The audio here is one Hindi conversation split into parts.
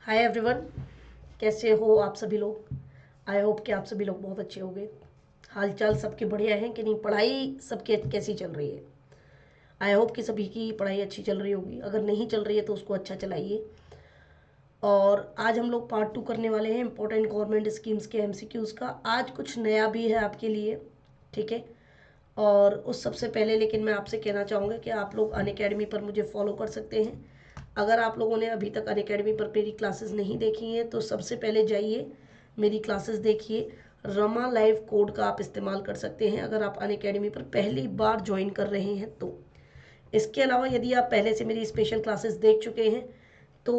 हाय एवरीवन, कैसे हो आप सभी लोग। आई होप कि आप सभी लोग बहुत अच्छे होंगे। हालचाल सबके बढ़िया हैं कि नहीं, पढ़ाई सबके कैसी चल रही है। आई होप कि सभी की पढ़ाई अच्छी चल रही होगी। अगर नहीं चल रही है तो उसको अच्छा चलाइए। और आज हम लोग पार्ट 2 करने वाले हैं इंपॉर्टेंट गवर्नमेंट स्कीम्स के एमसीक्यूज़ का। आज कुछ नया भी है आपके लिए, ठीक है। और उस सबसे पहले लेकिन मैं आपसे कहना चाहूँगा कि आप लोग अनअकैडमी पर मुझे फॉलो कर सकते हैं। अगर आप लोगों ने अभी तक अनअकैडमी पर मेरी क्लासेस नहीं देखी हैं तो सबसे पहले जाइए, मेरी क्लासेस देखिए। रमा लाइव कोड का आप इस्तेमाल कर सकते हैं अगर आप अनअकैडमी पर पहली बार ज्वाइन कर रहे हैं तो। इसके अलावा यदि आप पहले से मेरी स्पेशल क्लासेस देख चुके हैं तो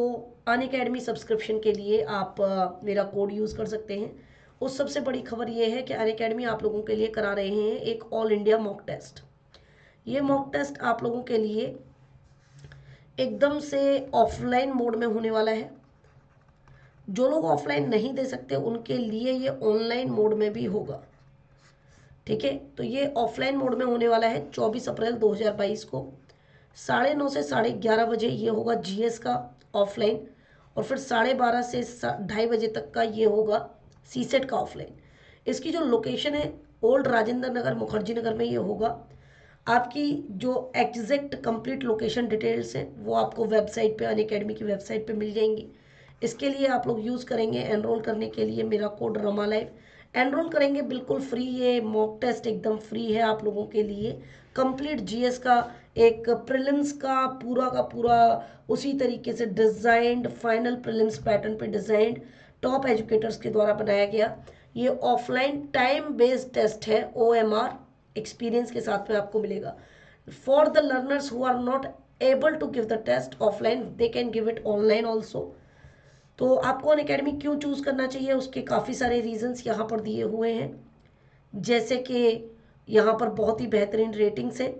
अनअकैडमी सब्सक्रिप्शन के लिए आप मेरा कोड यूज़ कर सकते हैं। उस सबसे बड़ी खबर ये है कि अनअकैडमी आप लोगों के लिए करा रहे हैं एक ऑल इंडिया मॉक टेस्ट। ये मॉक टेस्ट आप लोगों के लिए एकदम से ऑफलाइन मोड में होने वाला है। जो लोग ऑफलाइन नहीं दे सकते उनके लिए ये ऑनलाइन मोड में भी होगा, ठीक है। तो ये ऑफलाइन मोड में होने वाला है 24 अप्रैल 2022 को 9:30 से 11:30 बजे ये होगा जीएस का ऑफलाइन। और फिर 12:30 से 2:30 बजे तक का ये होगा सीसेट का ऑफलाइन। इसकी जो लोकेशन है ओल्ड राजेंद्र नगर मुखर्जी नगर में ये होगा। आपकी जो एग्जैक्ट कंप्लीट लोकेशन डिटेल्स हैं वो आपको वेबसाइट पे अनअकैडमी की वेबसाइट पे मिल जाएंगी। इसके लिए आप लोग यूज़ करेंगे एनरोल करने के लिए मेरा कोड रमा लाइव। एनरोल करेंगे बिल्कुल फ्री, ये मॉक टेस्ट एकदम फ्री है आप लोगों के लिए। कंप्लीट जीएस का एक प्रीलिम्स का पूरा उसी तरीके से डिज़ाइंड, फाइनल प्रीलिम्स पैटर्न पे डिज़ाइंड टॉप एजुकेटर्स के द्वारा बनाया गया ये ऑफलाइन टाइम बेस्ड टेस्ट है। ओएमआर एक्सपीरियंस के साथ में आपको मिलेगा। For the learners who are not able to give the test offline they can give it online also. तो आपको अनअकैडमी क्यों चूज़ करना चाहिए उसके काफ़ी सारे रीजंस यहाँ पर दिए हुए हैं। जैसे कि यहाँ पर बहुत ही बेहतरीन रेटिंग्स हैं,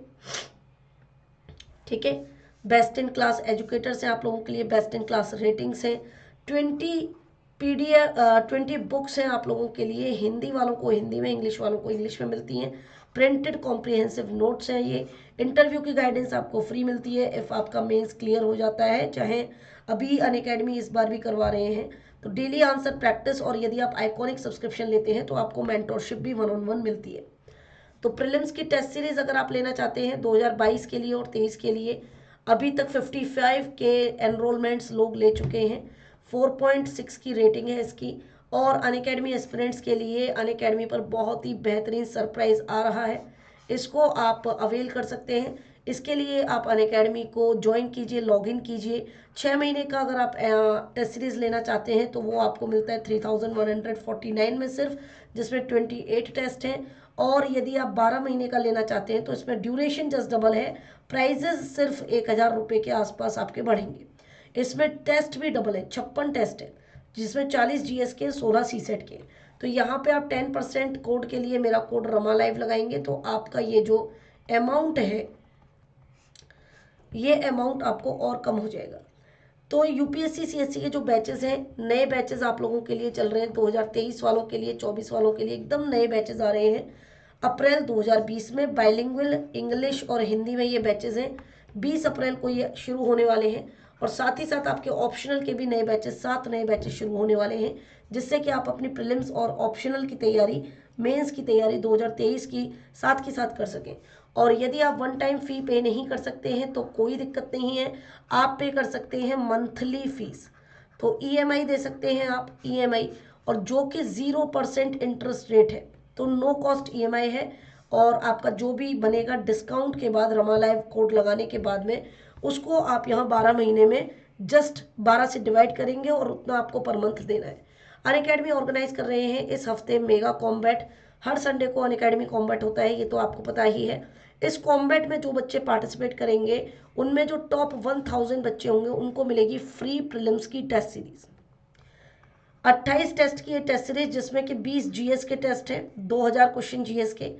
ठीक है। बेस्ट इन क्लास एजुकेटर्स हैं आप लोगों के लिए, बेस्ट इन क्लास रेटिंग्स हैं। 20 बुक्स हैं आप लोगों के लिए, हिंदी वालों को हिंदी में, इंग्लिश वालों को इंग्लिश में मिलती हैं। प्रिंटेड कॉम्प्रिहेंसिव नोट्स हैं ये। इंटरव्यू की गाइडेंस आपको फ्री मिलती है इफ़ आपका मेंस क्लियर हो जाता है, चाहे अभी अनअकैडमी इस बार भी करवा रहे हैं तो डेली आंसर प्रैक्टिस। और यदि आप आइकॉनिक सब्सक्रिप्शन लेते हैं तो आपको मेंटोरशिप भी 1-on-1 मिलती है। तो प्रीलिम्स की टेस्ट सीरीज अगर आप लेना चाहते हैं 2022 के लिए और 23 के लिए, अभी तक 55 के एनरोलमेंट्स लोग ले चुके हैं। 4.6 की रेटिंग है इसकी। और अनअकैडमी एस्पिरेंट्स के लिए अनअकैडमी पर बहुत ही बेहतरीन सरप्राइज आ रहा है, इसको आप अवेल कर सकते हैं। इसके लिए आप अनअकैडमी को ज्वाइन कीजिए, लॉगिन कीजिए। 6 महीने का अगर आप टेस्ट सीरीज लेना चाहते हैं तो वो आपको मिलता है 3149 में सिर्फ, जिसमें 28 टेस्ट हैं। और यदि आप 12 महीने का लेना चाहते हैं तो इसमें ड्यूरेशन जस्ट डबल है, प्राइजेस सिर्फ 1,000 रुपये के आसपास आपके बढ़ेंगे। इसमें टेस्ट भी डबल है, 56 टेस्ट है जिसमें 40 जीएस के, 16 सीसेट के। तो यहाँ पे आप 10% कोड के लिए मेरा कोड रमा लाइव लगाएंगे तो आपका ये जो अमाउंट है ये अमाउंट आपको और कम हो जाएगा। तो यूपीएससी सीएससी के जो बैचेस हैं, नए बैचेस आप लोगों के लिए चल रहे हैं 2023 वालों के लिए, 24 वालों के लिए एकदम नए बैचेस आ रहे हैं अप्रैल 2020 में। बाइलिंगुअल इंग्लिश और हिंदी में ये बैचेस हैं, 20 अप्रैल को ये शुरू होने वाले हैं। और साथ ही साथ आपके ऑप्शनल के भी नए बैचेस, 7 नए बैचेस शुरू होने वाले हैं, जिससे कि आप अपनी प्रीलिम्स और ऑप्शनल की तैयारी, मेंस की तैयारी 2023 की साथ कर सकें। और यदि आप वन टाइम फ़ी पे नहीं कर सकते हैं तो कोई दिक्कत नहीं है, आप पे कर सकते हैं मंथली फीस। तो ईएमआई दे सकते हैं आप, ईएमआई, और जो कि 0% इंटरेस्ट रेट है, तो नो कॉस्ट ईएमआई है। और आपका जो भी बनेगा डिस्काउंट के बाद, रमा लाइव कोड लगाने के बाद में, उसको आप यहाँ 12 महीने में जस्ट 12 से डिवाइड करेंगे और उतना आपको पर मंथ देना है। अनअकैडमी ऑर्गेनाइज कर रहे हैं इस हफ्ते मेगा कॉम्बैट। हर संडे को अनअकैडमी कॉम्बैट होता है, ये तो आपको पता ही है। इस कॉम्बैट में जो बच्चे पार्टिसिपेट करेंगे उनमें जो टॉप 1000 बच्चे होंगे उनको मिलेगी फ्री प्रीलिम्स की टेस्ट सीरीज। 28 टेस्ट की ये टेस्ट सीरीज, जिसमें कि 20 जीएस के टेस्ट हैं, 2000 क्वेश्चन जीएस के,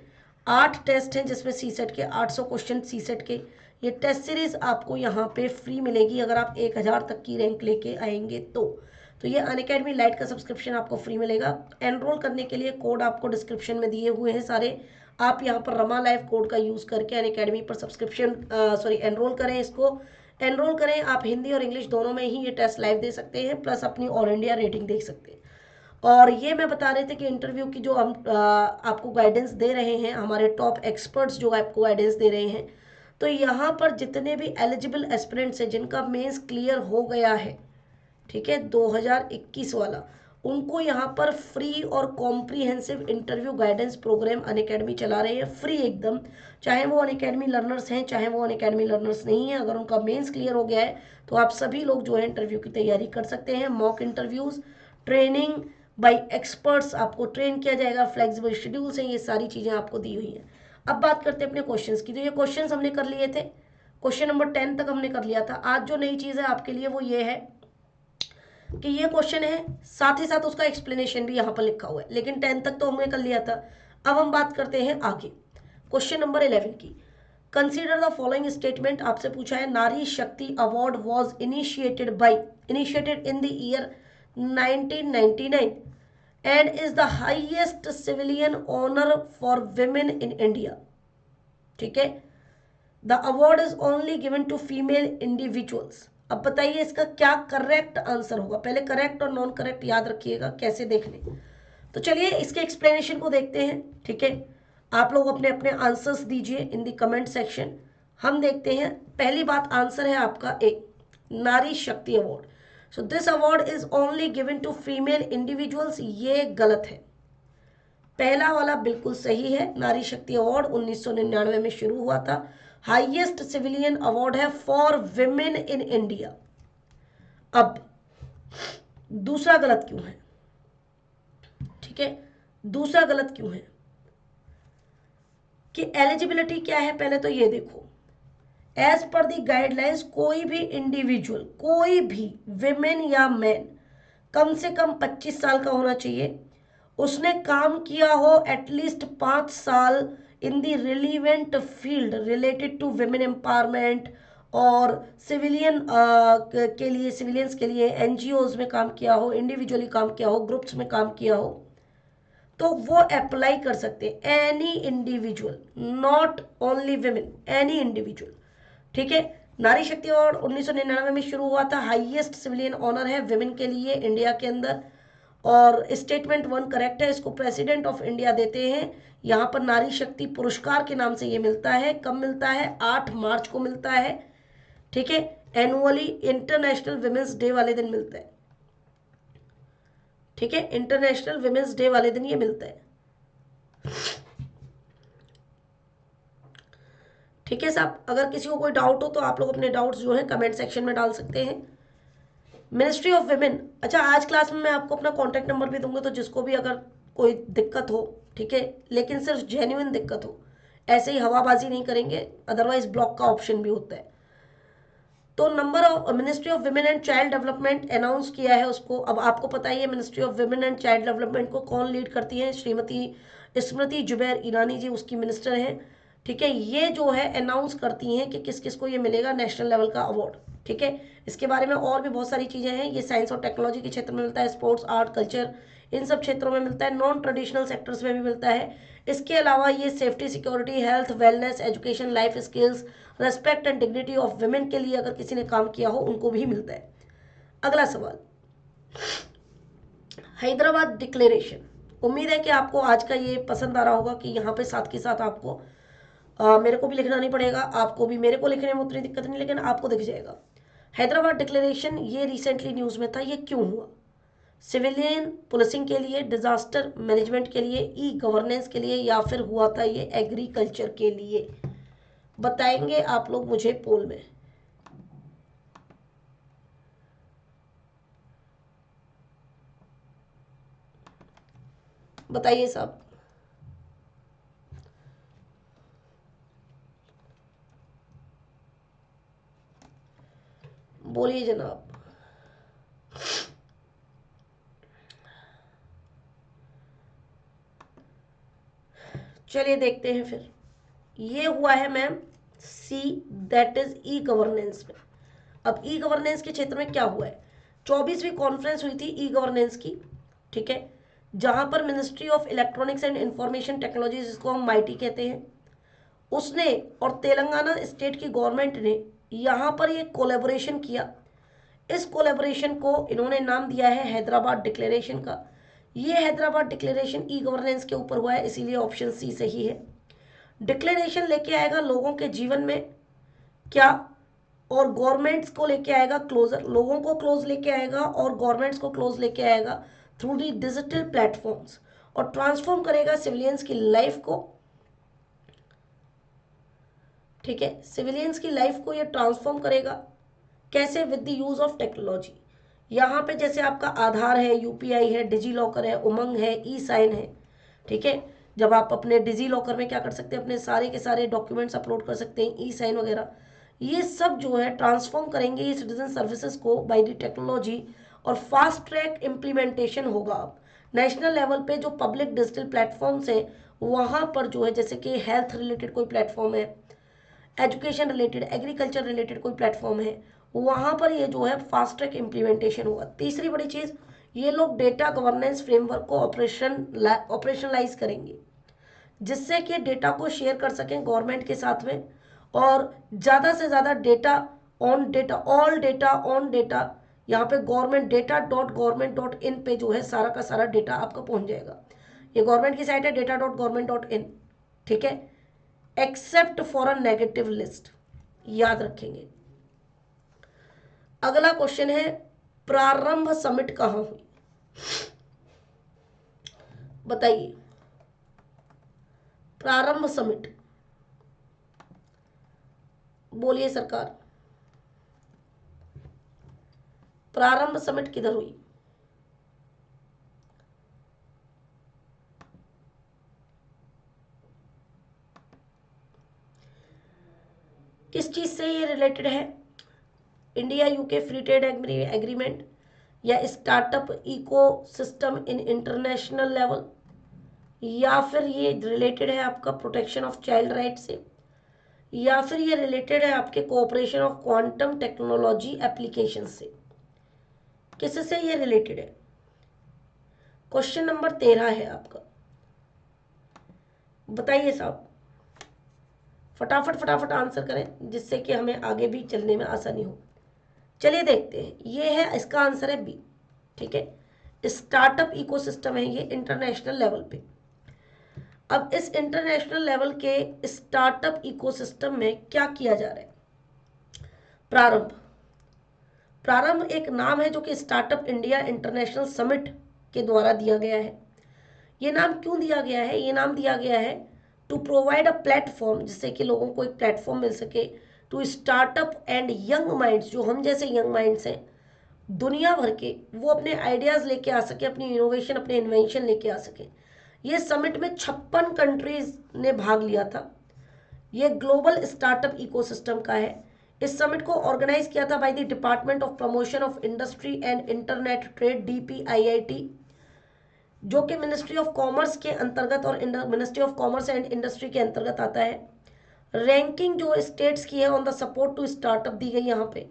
8 टेस्ट हैं जिसमें सीसेट के 800 क्वेश्चन सीसेट के। ये टेस्ट सीरीज आपको यहाँ पे फ्री मिलेगी अगर आप 1000 तक की रैंक लेके आएंगे तो ये अनअकैडमी लाइट का सब्सक्रिप्शन आपको फ्री मिलेगा। एनरोल करने के लिए कोड आपको डिस्क्रिप्शन में दिए हुए हैं सारे। आप यहाँ पर रमा लाइव कोड का यूज़ करके अनअकैडमी पर सब्सक्रिप्शन एनरोल करें इसको। एनरोल करें। आप हिंदी और इंग्लिश दोनों में ही ये टेस्ट लाइव दे सकते हैं, प्लस अपनी ऑल इंडिया रेटिंग देख सकते हैं। और ये मैं बता रहे थे कि इंटरव्यू की जो हम आपको गाइडेंस दे रहे हैं, हमारे टॉप एक्सपर्ट्स जो आपको गाइडेंस दे रहे हैं, तो यहाँ पर जितने भी एलिजिबल एस्पिरेंट्स हैं जिनका मेंस क्लियर हो गया है, ठीक है, 2021 वाला, उनको यहाँ पर फ्री और comprehensive interview guidance program Unacademy चला रहे हैं, फ्री एकदम। चाहे वो अनअकैडमी लर्नर्स हैं, चाहे वो अनअकैडमी लर्नर्स नहीं है, अगर उनका मेंस क्लियर हो गया है तो आप सभी लोग जो है इंटरव्यू की तैयारी कर सकते हैं। Mock interviews, training by experts, आपको ट्रेन किया जाएगा, फ्लेक्सिबल शेड्यूल्स हैं, ये सारी चीज़ें आपको दी हुई हैं। अब बात करते हैं अपने क्वेश्चंस की। तो ये क्वेश्चंस हमने कर लिए थे, क्वेश्चन नंबर 10 तक हमने कर लिया था। आज जो नई चीज़ है आपके लिए वो ये है कि ये क्वेश्चन है, साथ ही साथ उसका एक्सप्लेनेशन भी यहाँ पर लिखा हुआ है, लेकिन 10 तक तो हमने कर लिया था। अब हम बात करते हैं आगे क्वेश्चन नंबर 11 की। कंसीडर द फॉलोइंग स्टेटमेंट, आपसे पूछा है नारी Shakti award was initiated in the year 1999 and is the highest civilian honor for women in India. ठीक है, the award is only given to female individuals. अब बताइए इसका क्या करेक्ट आंसर होगा। पहले करेक्ट और नॉन करेक्ट याद रखिएगा, कैसे देखने। तो चलिए इसके एक्सप्लेनेशन को देखते हैं, ठीक है। आप लोग अपने अपने आंसर्स दीजिए इन द कमेंट सेक्शन। हम देखते हैं, पहली बात आंसर है आपका A, Nari Shakti award. So this award is only given to female individuals, ये गलत है। पहला वाला बिल्कुल सही है, नारी शक्ति अवार्ड 1999 में शुरू हुआ था, हाईएस्ट सिविलियन अवार्ड है फॉर विमेन इन इंडिया। अब दूसरा गलत क्यों है, ठीक है, दूसरा गलत क्यों है कि एलिजिबिलिटी क्या है, पहले तो ये देखो। एज पर दी गाइडलाइंस कोई भी इंडिविजुअल, कोई भी विमेन या मैन कम से कम 25 साल का होना चाहिए, उसने काम किया हो एटलीस्ट 5 साल in the relevant field related to women empowerment, और सिविलियन के लिए, सिविलियंस के लिए एनजीओज में काम किया हो, इंडिविजुअली काम किया हो, ग्रुप्स में काम किया हो, तो वो अप्लाई कर सकते हैं। Any individual, not only women, any individual, ठीक है। नारी शक्ति अवार्ड 1999 में शुरू हुआ था, हाईएस्ट सिविलियन ऑनर है विमेन के लिए इंडिया के अंदर, और स्टेटमेंट 1 करेक्ट है। इसको प्रेसिडेंट ऑफ इंडिया देते हैं। यहाँ पर नारी शक्ति पुरस्कार के नाम से ये मिलता है। कब मिलता है, 8 मार्च को मिलता है, ठीक है। एनुअली इंटरनेशनल विमेंस डे वाले दिन मिलता है, ठीक है, इंटरनेशनल विमेंस डे वाले दिन ये मिलता है, ठीक है साहब। अगर किसी को कोई डाउट हो तो आप लोग अपने डाउट्स जो है कमेंट सेक्शन में डाल सकते हैं। मिनिस्ट्री ऑफ विमेन, अच्छा आज क्लास में मैं आपको अपना कॉन्टैक्ट नंबर भी दूंगा, तो जिसको भी अगर कोई दिक्कत हो, ठीक है, लेकिन सिर्फ जेन्युइन दिक्कत हो, ऐसे ही हवाबाजी नहीं करेंगे, अदरवाइज ब्लॉक का ऑप्शन भी होता है। तो number of ministry of women and child development announce किया है उसको। अब आपको पता ही है ministry of women and child development को कौन लीड करती है, श्रीमती स्मृति जुबैर ईरानी जी उसकी मिनिस्टर हैं, ठीक है। ये जो है अनाउंस करती हैं कि किस किस को ये मिलेगा नेशनल लेवल का अवार्ड, ठीक है। इसके बारे में और भी बहुत सारी चीज़ें हैं। ये साइंस और टेक्नोलॉजी के क्षेत्र में मिलता है, स्पोर्ट्स, आर्ट, कल्चर, इन सब क्षेत्रों में मिलता है, नॉन ट्रेडिशनल सेक्टर्स में भी मिलता है। इसके अलावा ये safety, security, health, wellness, education, life skills, respect and dignity of women के लिए अगर किसी ने काम किया हो उनको भी मिलता है। अगला सवाल, हैदराबाद डिक्लेरेशन। उम्मीद है कि आपको आज का ये पसंद आ रहा होगा कि यहाँ पे साथ के साथ आपको मेरे को भी लिखना नहीं पड़ेगा, आपको भी मेरे को लिखने में उतनी दिक्कत नहीं, लेकिन आपको दिख जाएगा। हैदराबाद डिक्लेरेशन ये रिसेंटली न्यूज़ में था, ये क्यों हुआ? सिविलियन पुलिसिंग के लिए, डिजास्टर मैनेजमेंट के लिए, ई गवर्नेंस के लिए, या फिर हुआ था ये एग्रीकल्चर के लिए? बताएंगे आप लोग मुझे पोल में। बताइए साहब, बोलिए जनाब। चलिए देखते हैं फिर। ये हुआ है ma'am C, that is e governance में। अब ई गवर्नेंस के क्षेत्र में क्या हुआ है, 24वीं कॉन्फ्रेंस हुई थी ई गवर्नेंस की, ठीक है, जहां पर ministry of electronics and information technology, जिसको हम माइटी कहते हैं, उसने और तेलंगाना स्टेट की गवर्नमेंट ने यहाँ पर ये कोलैबोरेशन किया। इस कोलैबोरेशन को इन्होंने नाम दिया है हैदराबाद डिक्लेरेशन का। ये हैदराबाद डिक्लेरेशन ई गवर्नेंस के ऊपर हुआ है, इसीलिए ऑप्शन सी सही है। डिक्लेरेशन लेके आएगा लोगों के जीवन में क्या, और गवर्नमेंट्स को लेके आएगा क्लोजर, लोगों को क्लोज लेके आएगा और गवर्नमेंट्स को क्लोज लेके आएगा थ्रू दी डिजिटल प्लेटफॉर्म्स, और ट्रांसफॉर्म करेगा सिविलियंस की लाइफ को। ठीक है, सिविलियंस की लाइफ को ये ट्रांसफॉर्म करेगा कैसे, with the use of technology. यहाँ पे जैसे आपका आधार है, यूपीआई है, डिजी लॉकर है, उमंग है, ई साइन है। ठीक है, जब आप अपने डिजी लॉकर में क्या कर सकते हैं, अपने सारे के सारे डॉक्यूमेंट्स अपलोड कर सकते हैं, ई साइन वगैरह, ये सब जो है ट्रांसफॉर्म करेंगे ये सिटीजन सर्विसेज को बाय द टेक्नोलॉजी, और फास्ट ट्रैक इम्प्लीमेंटेशन होगा। अब नेशनल लेवल पे जो पब्लिक डिजिटल प्लेटफॉर्म्स हैं वहाँ पर जो है, जैसे कि हेल्थ रिलेटेड कोई प्लेटफॉर्म है, एजुकेशन रिलेटेड, एग्रीकल्चर रिलेटेड कोई प्लेटफॉर्म है, वहाँ पर ये जो है फास्ट ट्रैक इम्प्लीमेंटेशन होगा। तीसरी बड़ी चीज़, ये लोग डेटा गवर्नेंस फ्रेमवर्क को ऑपरेशनलाइज करेंगे, जिससे कि डेटा को शेयर कर सकें गवर्नमेंट के साथ में, और ज़्यादा से ज़्यादा data on data, all data on data, यहाँ पे government.government.in पे जो है सारा का सारा डेटा आपका पहुंच जाएगा। ये गवर्नमेंट की साइट है data.government.in। ठीक है, except for a negative list, याद रखेंगे। अगला क्वेश्चन है, प्रारंभ समिट कहाँ हुई, बताइए। प्रारंभ समिट, बोलिए सरकार, प्रारंभ समिट किधर हुई? किस चीज से ये रिलेटेड है? India UK free trade agreement, या startup ecosystem in international level, या फिर ये रिलेटेड है आपका प्रोटेक्शन ऑफ चाइल्ड राइट से, या फिर ये रिलेटेड है आपके cooperation of quantum technology application से? किससे ये रिलेटेड है? क्वेश्चन नंबर 13 है आपका, बताइए साहब, फटाफट फटाफट आंसर करें जिससे कि हमें आगे भी चलने में आसानी हो। चलिए देखते हैं, ये है, इसका आंसर है बी। ठीक है, स्टार्टअप इकोसिस्टम है ये इंटरनेशनल लेवल पे। अब इस इंटरनेशनल लेवल के स्टार्टअप इकोसिस्टम में क्या किया जा रहा है? प्रारंभ, प्रारंभ एक नाम है जो कि स्टार्टअप इंडिया इंटरनेशनल समिट के द्वारा दिया गया है। ये नाम क्यों दिया गया है? ये नाम दिया गया है टू प्रोवाइड अ प्लेटफॉर्म, जिससे कि लोगों को एक प्लेटफॉर्म मिल सके, to startup and young minds, जो हम जैसे यंग माइंड्स हैं दुनिया भर के, वो अपने आइडियाज़ लेके आ सके, अपनी इनोवेशन, अपने इन्वेंशन लेके आ सके। ये समिट में 56 कंट्रीज ने भाग लिया था। ये ग्लोबल स्टार्टअप इकोसिस्टम का है। इस समिट को ऑर्गेनाइज किया था by the department of promotion of industry and internet trade, DPIIT, जो कि मिनिस्ट्री ऑफ कॉमर्स के अंतर्गत और ministry of commerce and industry के अंतर्गत आता है। रैंकिंग जो स्टेट्स की है on the support to startup दी गई, यहाँ पे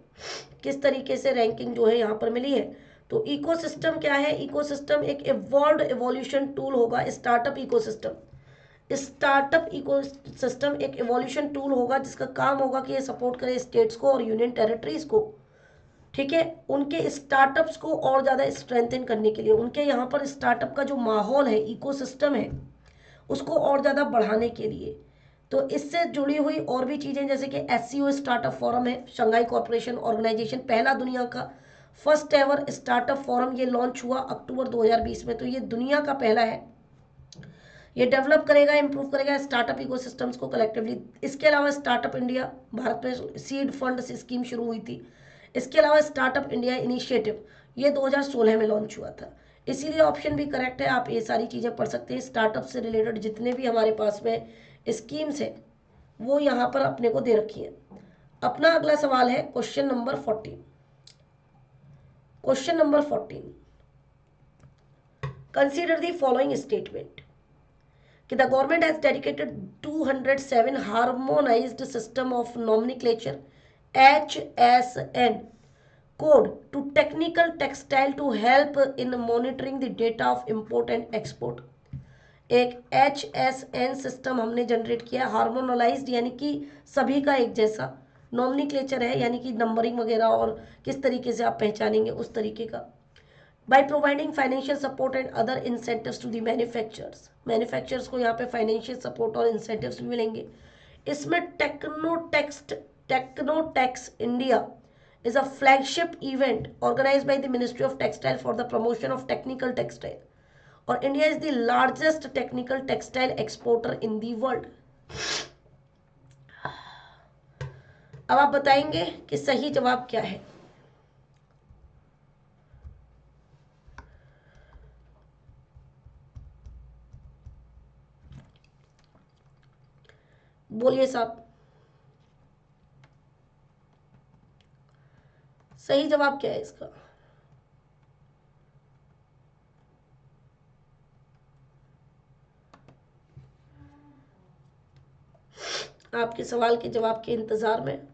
किस तरीके से रैंकिंग जो है यहाँ पर मिली है। तो इकोसिस्टम क्या है? इकोसिस्टम एक इवॉल्व्ड एवोल्यूशन टूल होगा। स्टार्टअप इकोसिस्टम, स्टार्टअप इकोसिस्टम एक एवोल्यूशन टूल होगा जिसका काम होगा कि ये सपोर्ट करे स्टेट्स को और यूनियन टेरिटरीज को। ठीक है, उनके स्टार्टअप्स को और ज़्यादा स्ट्रेंथन करने के लिए, उनके यहाँ पर स्टार्टअप का जो माहौल है, इकोसिस्टम है, उसको और ज़्यादा बढ़ाने के लिए। तो इससे जुड़ी हुई और भी चीज़ें, जैसे कि SCO स्टार्टअप फोरम है, शंघाई कॉर्पोरेशन ऑर्गेनाइजेशन, पहला दुनिया का फर्स्ट एवर स्टार्टअप फोरम, ये लॉन्च हुआ अक्टूबर 2020 में। तो ये दुनिया का पहला है। ये डेवलप करेगा, इंप्रूव करेगा स्टार्टअप इकोसिस्टम्स को कलेक्टिवली। इसके अलावा स्टार्टअप इंडिया, भारत में सीड फंड से स्कीम शुरू हुई थी। इसके अलावा स्टार्टअप इंडिया इनिशिएटिव, ये 2016 में लॉन्च हुआ था। इसीलिए ऑप्शन भी करेक्ट है। आप ये सारी चीज़ें पढ़ सकते हैं। स्टार्टअप से रिलेटेड जितने भी हमारे पास में स्कीम्स हैं वो यहाँ पर अपने को दे रखी है। अपना अगला सवाल है question number 14। Question number 14, consider the following statement कि the government has dedicated 207 harmonised system of nomenclature HSN code to technical textile to help in monitoring the data of import and export। एक HSN सिस्टम हमने जनरेट किया, हार्मोनलाइज्ड यानी कि सभी का एक जैसा, नॉमेनक्लेचर है, यानी कि नंबरिंग वगैरह और किस तरीके से आप पहचानेंगे उस तरीके का। By providing financial support and other incentives to the manufacturers, manufacturers को यहाँ पे फाइनेंशियल सपोर्ट और इंसेंटिव्स भी मिलेंगे। इसमें टेक्नोटेक्स India is a flagship event organized by the Ministry of Textile for the promotion of technical textile, और India is the largest technical textile exporter in the world. अब आप बताएंगे कि सही जवाब क्या है। बोलिए साहब, सही जवाब क्या है इसका? आपके सवाल के जवाब के इंतजार में।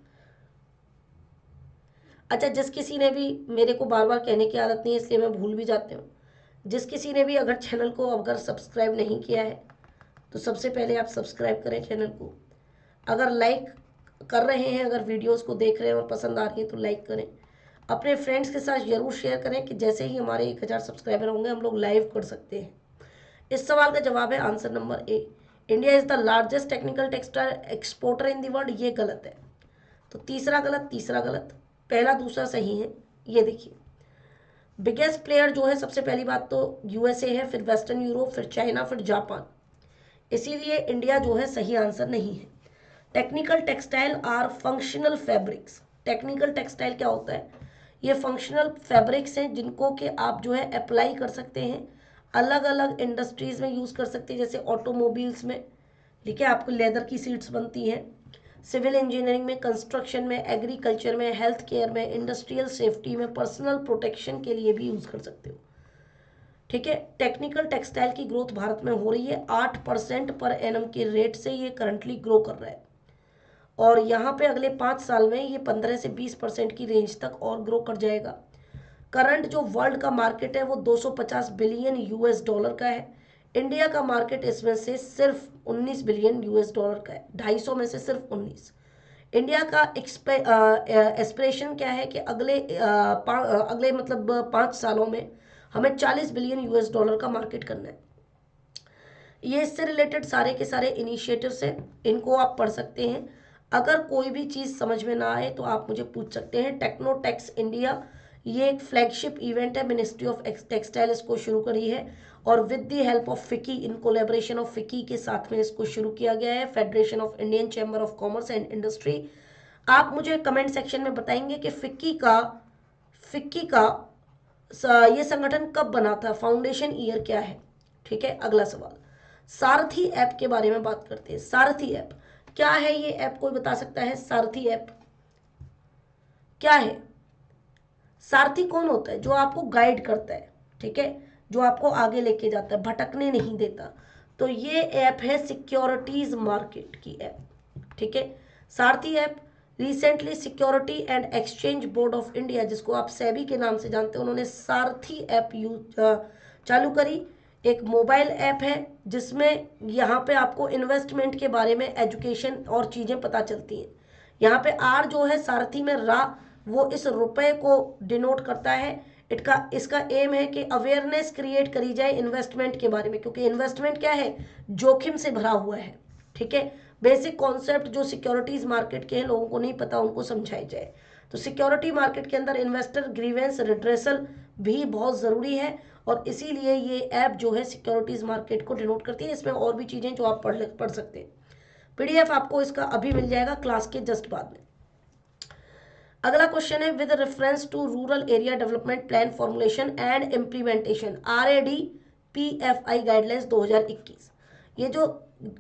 अच्छा, जिस किसी ने भी, मेरे को बार बार कहने की आदत नहीं है इसलिए मैं भूल भी जाती हूँ, जिस किसी ने भी अगर चैनल को अगर सब्सक्राइब नहीं किया है तो सबसे पहले आप सब्सक्राइब करें चैनल को। अगर लाइक कर रहे हैं, अगर वीडियोस को देख रहे हैं और पसंद आ रही है तो लाइक करें। अपने फ्रेंड्स के साथ ज़रूर शेयर करें कि जैसे ही हमारे 1000 सब्सक्राइबर होंगे हम लोग लाइव कर सकते हैं। इस सवाल का जवाब है answer number A, India is the largest technical textile exporter in the world. ये गलत है, तो तीसरा गलत, तीसरा गलत, पहला दूसरा सही है। ये देखिए, बिगेस्ट प्लेयर जो है, सबसे पहली बात तो यूएसए है, फिर वेस्टर्न यूरोप, फिर चाइना, फिर जापान, इसीलिए इंडिया जो है सही आंसर नहीं है। Technical textile are functional fabrics. Technical textile क्या होता है? ये फंक्शनल फैब्रिक्स हैं जिनको कि आप जो है अप्लाई कर सकते हैं, अलग अलग इंडस्ट्रीज़ में यूज़ कर सकते हैं, जैसे ऑटोमोबाइल्स में, ठीक है, आपको लेदर की सीट्स बनती हैं, सिविल इंजीनियरिंग में, कंस्ट्रक्शन में, एग्रीकल्चर में, हेल्थ केयर में, इंडस्ट्रियल सेफ्टी में, पर्सनल प्रोटेक्शन के लिए भी यूज़ कर सकते हो, ठीक है। टेक्निकल टेक्सटाइल की ग्रोथ भारत में हो रही है 8% पर एनम के रेट से, ये करंटली ग्रो कर रहा है, और यहाँ पे अगले 5 साल में ये 15 से 20% की रेंज तक और ग्रो कर जाएगा। करंट जो वर्ल्ड का मार्केट है वो 250 बिलियन यूएस डॉलर का है। इंडिया का मार्केट इसमें से सिर्फ 19 बिलियन यूएस डॉलर का है, 250 में से सिर्फ 19। इंडिया का एस्पिरेशन क्या है कि अगले मतलब 5 सालों में हमें 40 बिलियन यूएस डॉलर का मार्केट करना है। ये इससे रिलेटेड सारे के सारे इनिशिएटिव्स हैं, इनको आप पढ़ सकते हैं। अगर कोई भी चीज़ समझ में ना आए तो आप मुझे पूछ सकते हैं। टेक्नोटेक्स इंडिया ये एक फ्लैगशिप इवेंट है, मिनिस्ट्री ऑफ टेक्सटाइल इसको शुरू करी है, और विद द हेल्प ऑफ फिकी, इन कोलेब्रेशन ऑफ फिकी के साथ में इसको शुरू किया गया है, federation of Indian chamber of commerce and industry. आप मुझे कमेंट सेक्शन में बताएंगे कि फिक्की का ये संगठन कब बना था, फाउंडेशन ईयर क्या है, ठीक है। अगला सवाल, सारथी ऐप के बारे में बात करते हैं। सारथी ऐप क्या है? ये ऐप कोई बता सकता है? सारथी ऐप क्या है? सारथी कौन होता है? जो आपको गाइड करता है, ठीक है, जो आपको आगे लेके जाता है, भटकने नहीं देता। तो ये ऐप है सिक्योरिटीज मार्केट की ऐप, ठीक है। सारथी app recently security and exchange board of India, जिसको आप सेबी के नाम से जानते हैं, उन्होंने सारथी ऐप चालू करी। एक मोबाइल ऐप है जिसमें यहाँ पे आपको इन्वेस्टमेंट के बारे में एजुकेशन और चीज़ें पता चलती हैं। यहाँ पे आर जो है सारथी में रा, वो इस रुपए को डिनोट करता है। इसका एम है कि अवेयरनेस क्रिएट करी जाए इन्वेस्टमेंट के बारे में, क्योंकि इन्वेस्टमेंट क्या है? जोखिम से भरा हुआ है, ठीक है। बेसिक कॉन्सेप्ट जो सिक्योरिटीज मार्केट के हैं, लोगों को नहीं पता, उनको समझाई जाए। तो सिक्योरिटी मार्केट के अंदर इन्वेस्टर ग्रीवेंस रिड्रेसल भी बहुत ज़रूरी है, और इसीलिए ये ऐप जो है सिक्योरिटीज मार्केट को डिनोट करती है। इसमें और भी चीज़ें जो आप पढ़ सकते हैं। पीडीएफ आपको इसका अभी मिल जाएगा क्लास के जस्ट बाद में। अगला क्वेश्चन है, with reference to rural area development plan formulation and implementation, RADPFI guidelines 2021। ये जो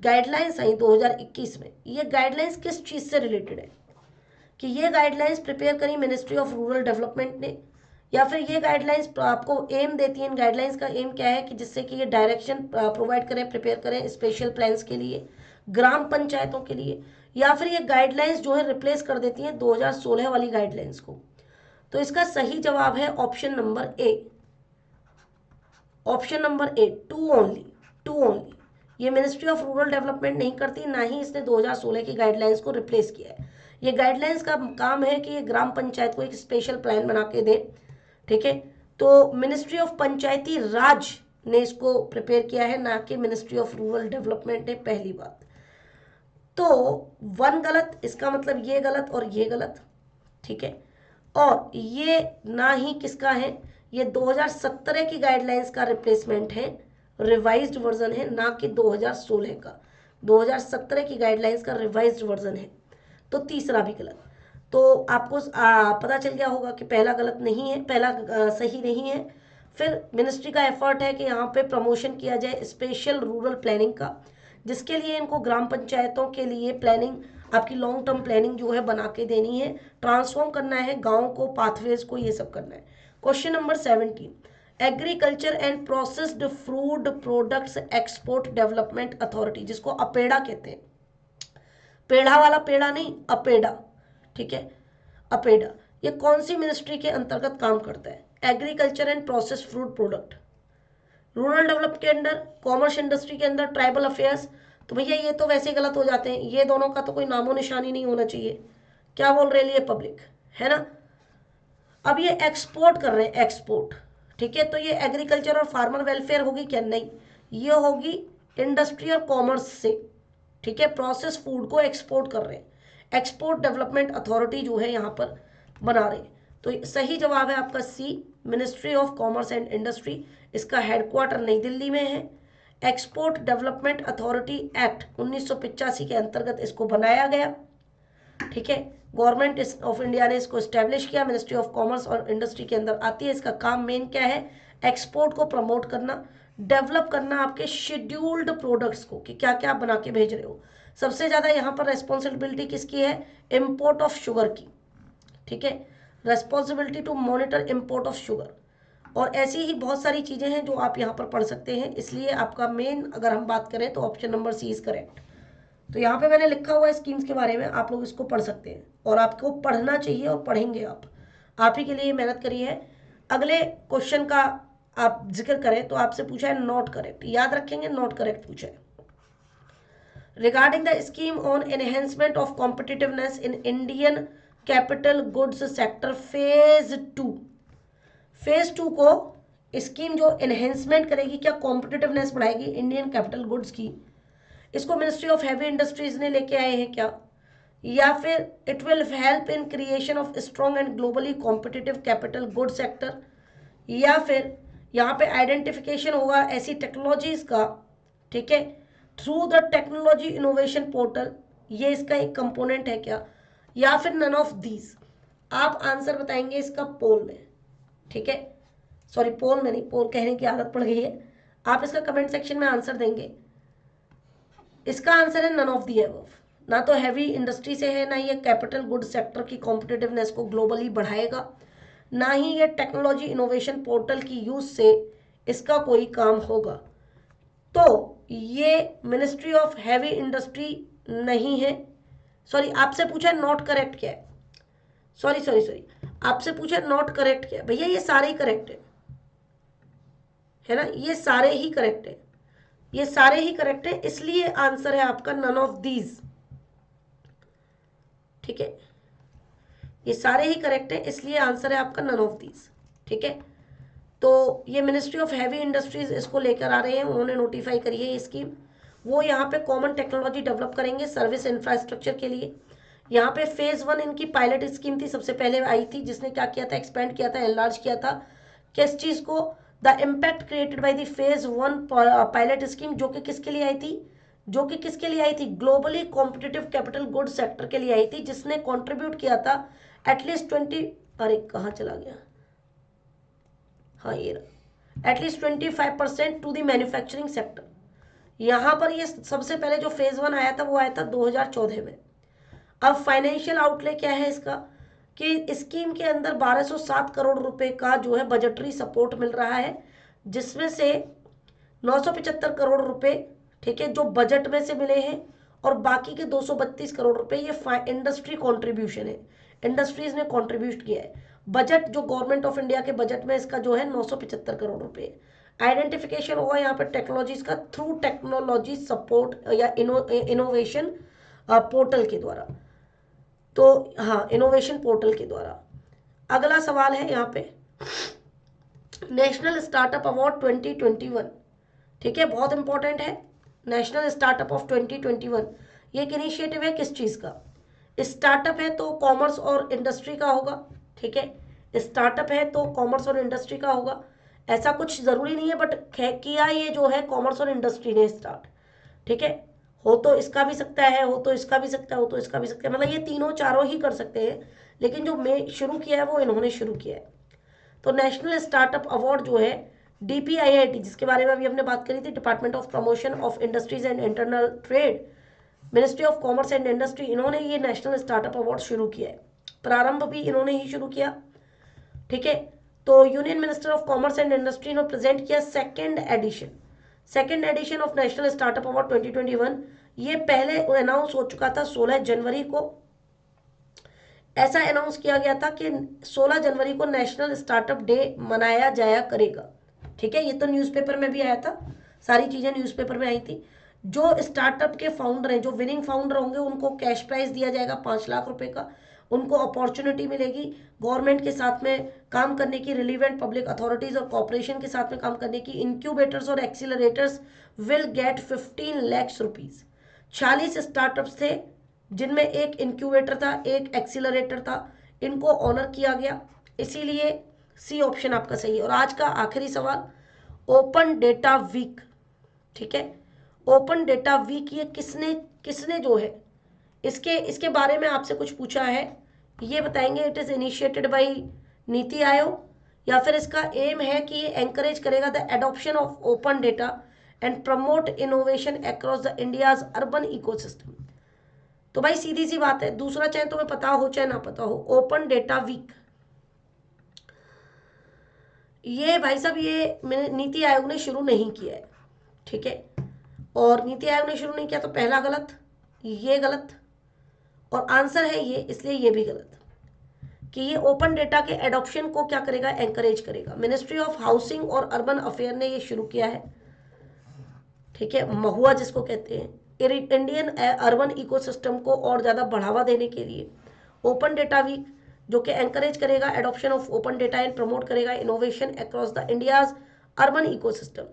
गाइडलाइंस आई 2021 में, ये गाइडलाइंस किस चीज़ से रिलेटेड है? कि ये गाइडलाइंस प्रिपेयर करी मिनिस्ट्री ऑफ रूरल डेवलपमेंट ने, या फिर ये गाइडलाइंस आपको एम देती है? इन गाइडलाइंस का एम क्या है कि जिससे कि ये डायरेक्शन प्रोवाइड करें, प्रिपेयर करें स्पेशल प्लान्स के लिए, ग्राम पंचायतों के लिए, या फिर ये गाइडलाइंस जो है रिप्लेस कर देती हैं 2016 वाली गाइडलाइंस को? तो इसका सही जवाब है option number A. Option number A, two only. ये मिनिस्ट्री ऑफ रूरल डेवलपमेंट नहीं करती, ना ही इसने 2016 की गाइडलाइंस को रिप्लेस किया है। ये गाइडलाइंस का काम है कि ये ग्राम पंचायत को एक स्पेशल प्लान बना के दे, ठीक है। तो मिनिस्ट्री ऑफ पंचायती राज ने इसको प्रिपेयर किया है, ना कि मिनिस्ट्री ऑफ रूरल डेवलपमेंट ने, पहली बात। तो वन गलत, इसका मतलब ये गलत और ये गलत, ठीक है। और ये ना ही किसका है, ये 2017 की गाइडलाइंस का रिप्लेसमेंट है, रिवाइज्ड वर्जन है, ना कि 2016 का। 2017 की गाइडलाइंस का रिवाइज्ड वर्जन है। तो तीसरा भी गलत। तो आपको पता चल गया होगा कि पहला गलत नहीं है, पहला सही नहीं है। फिर मिनिस्ट्री का एफर्ट है कि यहाँ पे प्रमोशन किया जाए स्पेशल रूरल प्लानिंग का, जिसके लिए इनको ग्राम पंचायतों के लिए प्लानिंग, आपकी लॉन्ग टर्म प्लानिंग जो है बना के देनी है, ट्रांसफॉर्म करना है गाँव को, पाथवेज को, ये सब करना है। Question number 17, agriculture and processed food products export development authority, जिसको अपेडा कहते हैं, पेड़ा वाला पेड़ा नहीं, अपेडा, ठीक है, अपेडा, ये कौन सी मिनिस्ट्री के अंतर्गत काम करता है? Agriculture and processed food product, rural develop के अंदर, कॉमर्स इंडस्ट्री के अंदर, ट्राइबल अफेयर्स। तो भैया ये तो वैसे गलत हो जाते हैं, ये दोनों का तो कोई नामो निशानी नहीं होना चाहिए। क्या बोल रही है पब्लिक, है ना। अब ये एक्सपोर्ट कर रहे हैं, एक्सपोर्ट, ठीक है। तो ये एग्रीकल्चर और फार्मर वेलफेयर होगी क्या? नहीं, ये होगी इंडस्ट्री और कॉमर्स से, ठीक है। प्रोसेस फूड को एक्सपोर्ट कर रहे हैं, एक्सपोर्ट डेवलपमेंट अथॉरिटी जो है यहाँ पर बना रहे हैं। तो सही जवाब है आपका C, ministry of commerce and industry. इसका हेडक्वार्टर नई दिल्ली में है। एक्सपोर्ट डेवलपमेंट अथॉरिटी एक्ट 1985 के अंतर्गत इसको बनाया गया, ठीक है। गवर्नमेंट ऑफ इंडिया ने इसको स्टैब्लिश किया, मिनिस्ट्री ऑफ कॉमर्स और इंडस्ट्री के अंदर आती है। इसका काम मेन क्या है? एक्सपोर्ट को प्रमोट करना, डेवलप करना आपके शेड्यूल्ड प्रोडक्ट्स को, कि क्या क्या आप बना के भेज रहे हो। सबसे ज़्यादा यहाँ पर रेस्पॉन्सिबिलिटी किसकी है? इम्पोर्ट ऑफ शुगर की, ठीक है, responsibility to monitor import of sugar. और ऐसी ही बहुत सारी चीज़ें हैं जो आप यहाँ पर पढ़ सकते हैं। इसलिए आपका मेन अगर हम बात करें तो option number C is correct. तो यहाँ पे मैंने लिखा हुआ है स्कीम्स के बारे में, आप लोग इसको पढ़ सकते हैं और आपको पढ़ना चाहिए और पढ़ेंगे आप ही के लिए मेहनत करी है। अगले क्वेश्चन का आप जिक्र करें तो आपसे पूछा है नॉट करेक्ट, याद रखेंगे, नॉट करेक्ट पूछा है। Regarding the scheme on enhancement of competitiveness in Indian capital goods sector phase 2, phase 2 को स्कीम जो एनहेंसमेंट करेगी, क्या कॉम्पिटिटिवनेस बढ़ाएगी इंडियन कैपिटल गुड्स की, इसको मिनिस्ट्री ऑफ हैवी इंडस्ट्रीज ने लेके आए हैं क्या? या फिर it will help in creation of strong and globally competitive capital good sector, या फिर यहाँ पे आइडेंटिफिकेशन होगा ऐसी टेक्नोलॉजीज का, ठीक है, through the technology innovation portal, ये इसका एक कंपोनेंट है क्या? या फिर नन ऑफ दीज। आप आंसर बताएंगे इसका पोल में, ठीक है, सॉरी पोल में नहीं, पोल कहने की आदत पड़ गई है। आप इसका कमेंट सेक्शन में आंसर देंगे। इसका आंसर है नन ऑफ दी अबव। ना तो हैवी इंडस्ट्री से है, ना ये कैपिटल गुड सेक्टर की कॉम्पिटिटिवनेस को ग्लोबली बढ़ाएगा, ना ही ये टेक्नोलॉजी इनोवेशन पोर्टल की यूज से इसका कोई काम होगा। तो ये मिनिस्ट्री ऑफ हैवी इंडस्ट्री नहीं है। सॉरी, आपसे पूछा नॉट करेक्ट क्या है, सॉरी आपसे पूछा नॉट करेक्ट क्या है। भैया ये सारे ही करेक्ट है ना, ये सारे ही करेक्ट है, ये सारे ही करेक्ट है, इसलिए आंसर है आपका नन ऑफ दीज, ठीक है। ये सारे ही करेक्ट है, इसलिए आंसर है आपका नन ऑफ दीज, ठीक है। तो ये मिनिस्ट्री ऑफ हैवी इंडस्ट्रीज इसको लेकर आ रहे हैं, उन्होंने नोटिफाई करी है ये स्कीम। वो यहाँ पे कॉमन टेक्नोलॉजी डेवलप करेंगे सर्विस इंफ्रास्ट्रक्चर के लिए। यहाँ पे फेज 1 इनकी पायलट स्कीम थी, सबसे पहले आई थी, जिसने क्या किया था? एक्सपेंड किया था, एनलार्ज किया था किस चीज को? The impact created by the phase 1 pilot scheme, जो कि किसके लिए आई थी? जो कि किसके लिए आई थी? Globally competitive capital good sector के लिए आई थी, जिसने कॉन्ट्रीब्यूट किया था एटलीस्ट 20, अरे कहाँ चला गया, हाँ ये रहा, at least 25% to the manufacturing sector. यहाँ पर ये सबसे पहले जो फेज 1 आया था वो आया था 2014 में। अब फाइनेंशियल आउटले क्या है इसका? कि स्कीम के अंदर 1207 करोड़ रुपए का जो है बजटरी सपोर्ट मिल रहा है, जिसमें से 975 करोड़ रुपए, ठीक है, जो बजट में से मिले हैं, और बाकी के 232 करोड़ रुपए ये इंडस्ट्री कॉन्ट्रीब्यूशन है, इंडस्ट्रीज ने कॉन्ट्रीब्यूट किया है। बजट जो गवर्नमेंट ऑफ इंडिया के बजट में इसका जो है 975 करोड़ रुपए। आइडेंटिफिकेशन होगा यहाँ पर टेक्नोलॉजीज का थ्रू टेक्नोलॉजी सपोर्ट या इनोवेशन पोर्टल के द्वारा। तो हाँ, इनोवेशन पोर्टल के द्वारा। अगला सवाल है यहाँ पे, नेशनल स्टार्टअप अवार्ड 2021, ठीक है, बहुत इंपॉर्टेंट है। नेशनल स्टार्टअप ऑफ 2021 ये एक इनिशिएटिव है किस चीज़ का? स्टार्टअप है तो कॉमर्स और इंडस्ट्री का होगा, ठीक है, स्टार्टअप है तो कॉमर्स और इंडस्ट्री का होगा। ऐसा कुछ ज़रूरी नहीं है, बट किया ये जो है कॉमर्स और इंडस्ट्री ने स्टार्ट, ठीक है। हो तो इसका भी सकता है, हो तो इसका भी सकता है, हो तो इसका भी सकता है, मतलब ये तीनों चारों ही कर सकते हैं, लेकिन जो मैं शुरू किया है वो इन्होंने शुरू किया है। तो नेशनल स्टार्टअप अवार्ड जो है DPIIT, जिसके बारे में अभी हमने बात करी थी, department of promotion of industries and internal trade, ministry of commerce and industry, इन्होंने ये नेशनल स्टार्टअप अवार्ड शुरू किया है। प्रारंभ भी इन्होंने ही शुरू किया, ठीक है। तो union minister of commerce and industry ने प्रेजेंट किया second edition of national startup award 2021। ये पहले अनाउंस हो चुका था 16 जनवरी को। ऐसा अनाउंस किया गया था कि 16 जनवरी को नेशनल स्टार्टअप डे मनाया जाया करेगा, ठीक है। ये तो न्यूज़पेपर में भी आया था, सारी चीज़ें न्यूज़पेपर में आई थी। जो स्टार्टअप के फाउंडर हैं, जो विनिंग फाउंडर होंगे, उनको कैश प्राइज दिया जाएगा 5 लाख रुपए का। उनको अपॉर्चुनिटी मिलेगी गवर्नमेंट के साथ में काम करने की, रिलीवेंट पब्लिक अथॉरिटीज़ और कॉर्पोरेशन के साथ में काम करने की। इंक्यूबेटर्स और accelerators will get 15 lakh rupees. 40 startups थे जिनमें एक इंक्यूबेटर था, एक एक्सीलरेटर था, इनको ऑनर किया गया, इसीलिए सी ऑप्शन आपका सही है। और आज का आखिरी सवाल, ओपन डेटा वीक, ठीक है, ओपन डेटा वीक ये किसने किसने जो है इसके इसके बारे में आपसे कुछ पूछा है, ये बताएंगे। It is initiated by NITI Aayog, या फिर इसका एम है कि ये एंकरेज करेगा the adoption of open data and promote innovation across the India's urban ecosystem. तो भाई सीधी सी बात है, दूसरा चाहे तुम्हें पता हो चाहे ना पता हो, ओपन डेटा वीक ये भाई साहब ये नीति आयोग ने शुरू नहीं किया है, ठीक है। और नीति आयोग ने शुरू नहीं किया तो पहला गलत, ये गलत, और आंसर है ये, इसलिए ये भी गलत कि ये ओपन डेटा के एडॉप्शन को क्या करेगा, एंकरेज करेगा। मिनिस्ट्री ऑफ हाउसिंग और अर्बन अफेयर ने ये शुरू किया है, ठीक है, महुआ जिसको कहते हैं, इंडियन अर्बन इकोसिस्टम को और ज़्यादा बढ़ावा देने के लिए ओपन डेटा वीक, जो कि एंकरेज करेगा adoption of open data and promote करेगा innovation across the India's urban ecosystem.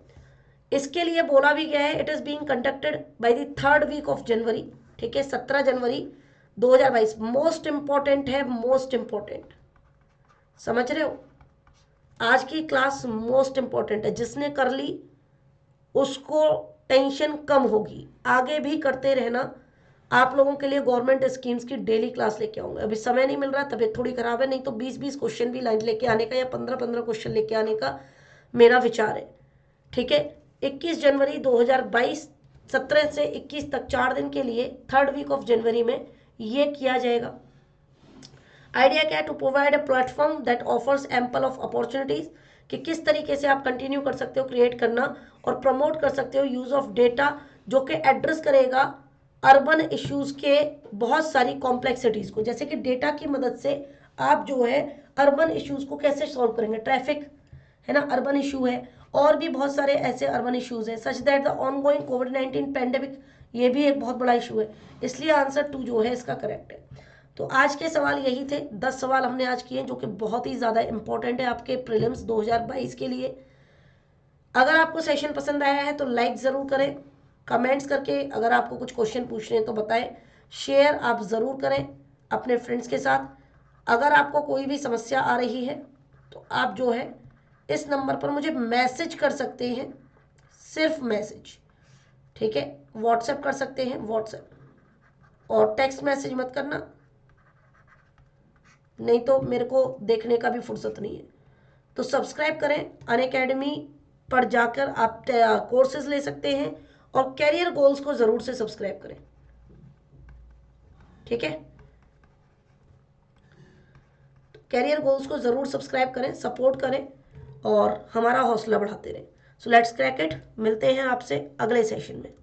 इसके लिए बोला भी गया है, it is being conducted by the 3rd week of January, ठीक है, 17 जनवरी 2022। मोस्ट इंपॉर्टेंट है, मोस्ट इंपॉर्टेंट, समझ रहे हो, आज की क्लास मोस्ट इंपॉर्टेंट है। जिसने कर ली उसको टेंशन कम होगी, आगे भी करते रहना। आप लोगों के लिए गवर्नमेंट स्कीम्स की डेली क्लास लेके आऊंगा। अभी समय नहीं मिल रहा, तबीयत थोड़ी खराब है, नहीं तो 20-20 क्वेश्चन भी लाइन लेके आने का या 15-15 क्वेश्चन लेके आने का मेरा विचार है, ठीक है। 21 जनवरी 2022, 17 से 21 तक 4 दिन के लिए 3rd वीक ऑफ जनवरी में ये किया जाएगा। आइडिया क्या है, to provide a platform that offers ample of opportunities, कि किस तरीके से आप कंटिन्यू कर सकते हो क्रिएट करना और प्रमोट कर सकते हो यूज ऑफ डेटा, जो कि एड्रेस करेगा अर्बन इश्यूज के बहुत सारी कॉम्प्लेक्सिटीज को। जैसे कि डेटा की मदद से आप जो है अर्बन इश्यूज को कैसे सॉल्व करेंगे, ट्रैफिक है ना, अर्बन इशू है, और भी बहुत सारे ऐसे अर्बन इश्यूज हैं, such that the ongoing covid pandemic, ये भी एक बहुत बड़ा इशू है। इसलिए आंसर 2 जो है इसका करेक्ट है। तो आज के सवाल यही थे, 10 सवाल हमने आज किए जो कि बहुत ही ज़्यादा इंपॉर्टेंट है आपके प्रीलिम्स 2022 के लिए। अगर आपको सेशन पसंद आया है तो लाइक ज़रूर करें, कमेंट्स करके अगर आपको कुछ क्वेश्चन पूछने हैं तो बताएं, शेयर आप ज़रूर करें अपने फ्रेंड्स के साथ। अगर आपको कोई भी समस्या आ रही है तो आप जो है इस नंबर पर मुझे मैसेज कर सकते हैं, सिर्फ मैसेज, ठीक है। व्हाट्सएप कर सकते हैं, व्हाट्सएप, और टेक्स्ट मैसेज मत करना, नहीं तो मेरे को देखने का भी फुर्सत नहीं है। तो सब्सक्राइब करें, अनअकैडमी पर जाकर आप कोर्सेज ले सकते हैं, और कैरियर गोल्स को ज़रूर से सब्सक्राइब करें, ठीक है। कैरियर गोल्स को ज़रूर सब्सक्राइब करें, सपोर्ट करें और हमारा हौसला बढ़ाते रहें। सो लेट्स क्रैक इट, मिलते हैं आपसे अगले सेशन में।